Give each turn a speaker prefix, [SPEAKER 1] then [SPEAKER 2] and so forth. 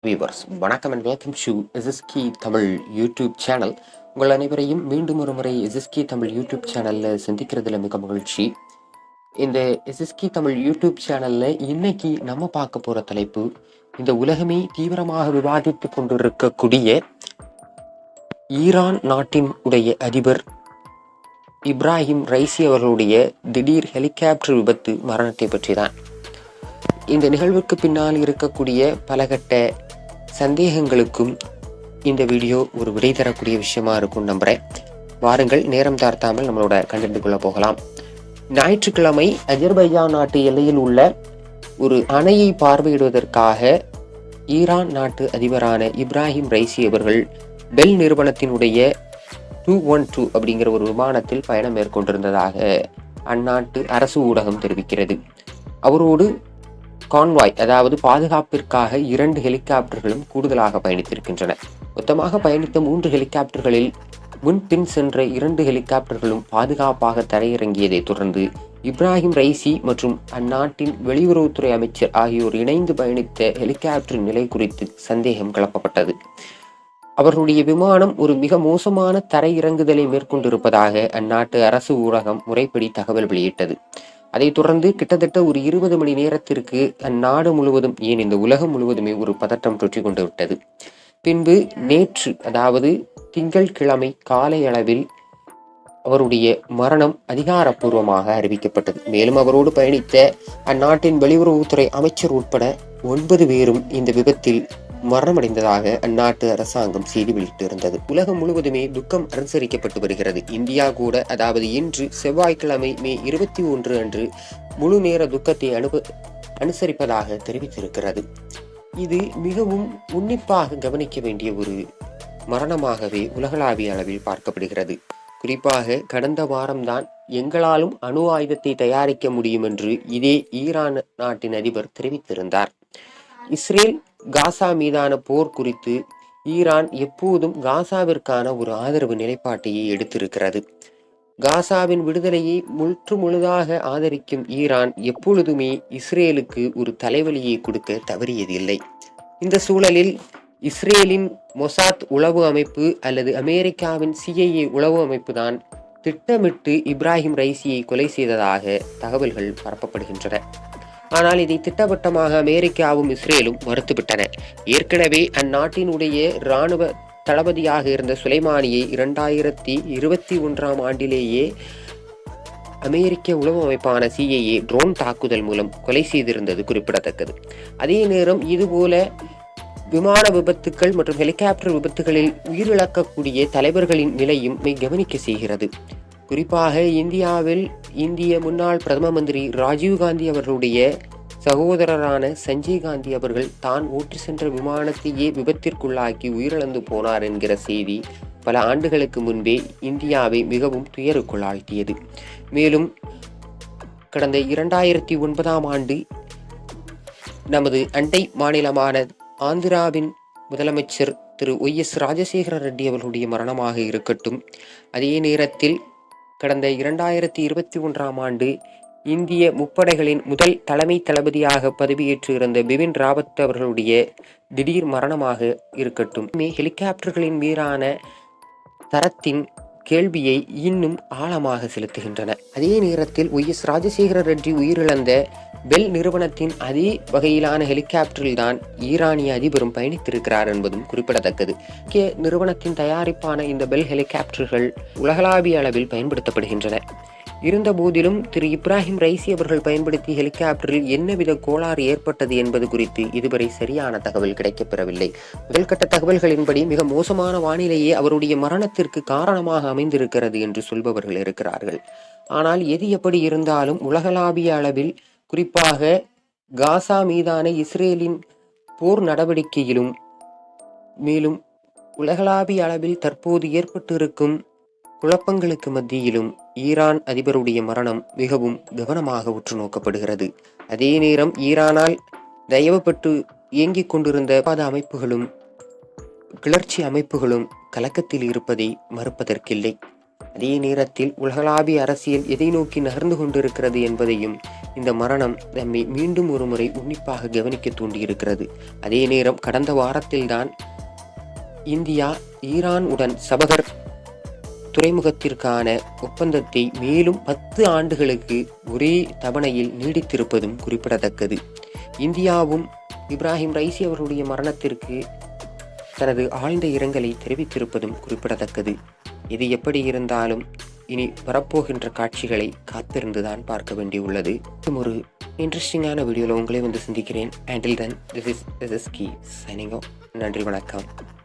[SPEAKER 1] Viewers வணக்கம் and welcome to SSK Tamil YouTube channel. உங்கள் அனைவரையும் மீண்டும் ஒரு முறை எஸ்எஸ்கே தமிழ் யூடியூப் சேனலில் சந்திக்கிறதுல மிக மகிழ்ச்சி. இந்த எஸ்எஸ்கே தமிழ் யூடியூப் சேனலில் இன்னைக்கு நம்ம பார்க்க போகிற தலைப்பு, இந்த உலகமே தீவிரமாக விவாதித்து கொண்டிருக்கக்கூடிய ஈரான் நாட்டின் உடைய அதிபர் இப்ராஹிம் ரைசி அவர்களுடைய திடீர் ஹெலிகாப்டர் விபத்து மரணத்தை பற்றி தான். இந்த நிகழ்வுக்கு பின்னால் இருக்கக்கூடிய பலகட்ட சந்தேகங்களுக்கும் இந்த வீடியோ ஒரு விடை தரக்கூடிய விஷயமா இருக்கும் நம்புறேன். வாருங்கள், நேரம் தாழ்த்தாமல் நம்மளோட கண்டென்ட்டுக்குள்ள போகலாம். ஞாயிற்றுக்கிழமை அஜர்பைஜான் நாட்டு எல்லையில் உள்ள ஒரு அணையை பார்வையிடுவதற்காக ஈரான் நாட்டு அதிபரான இப்ராஹிம் ரைசி அவர்கள் பெல் நிறுவனத்தினுடைய 212 அப்படிங்கிற ஒரு விமானத்தில் பயணம் மேற்கொண்டிருந்ததாக அந்நாட்டு அரசு ஊடகம் தெரிவிக்கிறது. அவரோடு கான்வாய், அதாவது பாதுகாப்பிற்காக 2 ஹெலிகாப்டர்களும் கூடுதலாக பயணித்திருக்கின்றன. மொத்தமாக பயணித்த 3 ஹெலிகாப்டர்களில் முன்பின் சென்ற 2 ஹெலிகாப்டர்களும் பாதுகாப்பாக தரையிறங்கியதை தொடர்ந்து இப்ராஹிம் ரைசி மற்றும் அந்நாட்டின் வெளியுறவுத்துறை அமைச்சர் ஆகியோர் இணைந்து பயணித்த ஹெலிகாப்டர் நிலை குறித்து சந்தேகம் கிளப்பப்பட்டது. அவர்களுடைய விமானம் ஒரு மிக மோசமான தரையிறங்குதலை மேற்கொண்டிருப்பதாக அந்நாட்டு அரசு ஊடகம் முறைப்படி தகவல் வெளியிட்டது. அதைத் தொடர்ந்து கிட்டத்தட்ட ஒரு 20 மணி நேரத்திற்கு அந்நாடு முழுவதும், ஏன் இந்த உலகம் முழுவதுமே ஒரு பதட்டம் தொற்றிக் கொண்டு விட்டது. பின்பு நேற்று, அதாவது திங்கட்கிழமை காலை அளவில் அவருடைய மரணம் அதிகாரப்பூர்வமாக அறிவிக்கப்பட்டது. மேலும் அவரோடு பயணித்த அந்நாட்டின் வெளியுறவுத்துறை அமைச்சர் உட்பட 9 பேரும் இந்த விபத்தில் மரணமடைந்ததாக அந்நாட்டு அரசாங்கம் செய்தி வெளியிட்டிருந்தது. உலகம் முழுவதுமே துக்கம் அனுசரிக்கப்பட்டு வருகிறது. இந்தியா கூட, அதாவது இன்று செவ்வாய்க்கிழமை மே 21 அன்று முழு நேர துக்கத்தை அனுசரிப்பதாக தெரிவித்திருக்கிறது. இது மிகவும் உன்னிப்பாக கவனிக்க வேண்டிய ஒரு மரணமாகவே உலகளாவிய அளவில் பார்க்கப்படுகிறது. குறிப்பாக கடந்த வாரம்தான் எங்களாலும் அணு ஆயுதத்தை தயாரிக்க முடியும் என்று இதே ஈரான் நாட்டின் அதிபர் தெரிவித்திருந்தார். இஸ்ரேல் காசா மீதான போர் குறித்து ஈரான் எப்போதும் காசாவிற்கான ஒரு ஆதரவு நிலைப்பாட்டையே எடுத்திருக்கிறது. காசாவின் விடுதலையை முழுதாக ஆதரிக்கும் ஈரான் எப்பொழுதுமே இஸ்ரேலுக்கு ஒரு தலைவலியை கொடுக்க தவறியதில்லை. இந்த சூழலில் இஸ்ரேலின் மொசாத் உளவு அமைப்பு அல்லது அமெரிக்காவின் CIA உளவு அமைப்பு தான் திட்டமிட்டு இப்ராஹிம் ரைசியை கொலை செய்ததாக தகவல்கள் பரப்பப்படுகின்றன. ஆனால் இதை திட்டவட்டமாக அமெரிக்காவும் இஸ்ரேலும் மறுத்துவிட்டன. ஏற்கனவே அந்நாட்டினுடைய இராணுவ தளபதியாக இருந்த சுலைமானியை 2021 ஆண்டிலேயே அமெரிக்க உளவு அமைப்பான CIA ட்ரோன் தாக்குதல் மூலம் கொலை செய்திருந்தது குறிப்பிடத்தக்கது. அதே நேரம் இதுபோல விமான விபத்துக்கள் மற்றும் ஹெலிகாப்டர் விபத்துகளில் உயிரிழக்கக்கூடிய தலைவர்களின் நிலையும் கவனிக்க செய்கிறது. குறிப்பாக இந்தியாவில் இந்திய முன்னாள் பிரதம மந்திரி ராஜீவ்காந்தி அவர்களுடைய சகோதரரான சஞ்சய் காந்தி அவர்கள் தான் ஓட்டி சென்ற விமானத்தையே விபத்திற்குள்ளாக்கி உயிரிழந்து போனார் என்கிற செய்தி பல ஆண்டுகளுக்கு முன்பே இந்தியாவை மிகவும் துயருக்குள்ளாழ்த்தியது. மேலும் கடந்த 2009 ஆண்டு நமது அண்டை மாநிலமான ஆந்திராவின் முதலமைச்சர் திரு OS ராஜசேகர ரெட்டி அவர்களுடைய மரணமாக இருக்கட்டும், அதே நேரத்தில் கடந்த 2021 ஆண்டு இந்திய முப்படைகளின் முதல் தலைமை தளபதியாக பதவியேற்று இருந்த பிபின் ராவத் அவர்களுடைய திடீர் மரணமாக இருக்கட்டும், ஹெலிகாப்டர்களின் மீதான தரத்தின் கேள்வியை இன்னும் ஆழமாக செலுத்துகின்றன. அதே நேரத்தில் OS ராஜசேகர ரெட்டி உயிரிழந்த பெல் நிறுவனத்தின் அதே வகையிலான ஹெலிகாப்டரில் தான் ஈரானிய அதிபரும் பயணித்திருக்கிறார் என்பதும் குறிப்பிடத்தக்கது. நிறுவனத்தின் தயாரிப்பான இந்த பெல் ஹெலிகாப்டர்கள் உலகளாவிய அளவில் பயன்படுத்தப்படுகின்றன. இருந்த போதிலும் திரு இப்ராஹிம் ரைசி அவர்கள் பயன்படுத்திய ஹெலிகாப்டரில் என்னவித கோளாறு ஏற்பட்டது என்பது குறித்து இதுவரை சரியான தகவல் கிடைக்கப்பெறவில்லை. முதல்கட்ட தகவல்களின்படி மிக மோசமான வானிலையே அவருடைய மரணத்திற்கு காரணமாக அமைந்திருக்கிறது என்று சொல்பவர்கள் இருக்கிறார்கள். ஆனால் எது எப்படி இருந்தாலும் உலகளாவிய அளவில், குறிப்பாக காசா மீதான இஸ்ரேலின் போர் நடவடிக்கையிலும் மேலும் உலகளாவிய அளவில் தற்போது ஏற்பட்டு இருக்கும் குழப்பங்களுக்கு மத்தியிலும் ஈரான் அதிபருடைய மரணம் மிகவும் கவனமாக உற்று நோக்கப்படுகிறது. அதே நேரம் ஈரானால் தயவுபட்டு இயங்கிக் கொண்டிருந்த பல அமைப்புகளும் கிளர்ச்சி அமைப்புகளும் கலக்கத்தில் இருப்பதை மறுப்பதற்கில்லை. அதே நேரத்தில் உலகளாவிய அரசியல் எதை நோக்கி நகர்ந்து கொண்டிருக்கிறது என்பதையும் இந்த மரணம் நம்மை மீண்டும் ஒரு முறை உன்னிப்பாக கவனிக்க தூண்டியிருக்கிறது. அதே நேரம் கடந்த வாரத்தில்தான் இந்தியா ஈரான் உடன் சபகர் துறைமுகத்திற்கான ஒப்பந்தத்தை மேலும் 10 ஆண்டுகளுக்கு ஒரே தவணையில் நீடித்திருப்பதும் குறிப்பிடத்தக்கது. இந்தியாவும் இப்ராஹிம் ரைசி அவர்களுடைய மரணத்திற்கு தனது ஆழ்ந்த இரங்கலை தெரிவித்திருப்பதும் குறிப்பிடத்தக்கது. இது எப்படி இருந்தாலும் இனி வரப்போகின்ற காட்சிகளை காத்திருந்துதான் பார்க்க வேண்டியுள்ளது. ஒரு இன்ட்ரெஸ்டிங்கான வீடியோவில் உங்களை வந்து சந்திக்கிறேன். Until then, this is Key signing off. நன்றி, வணக்கம்.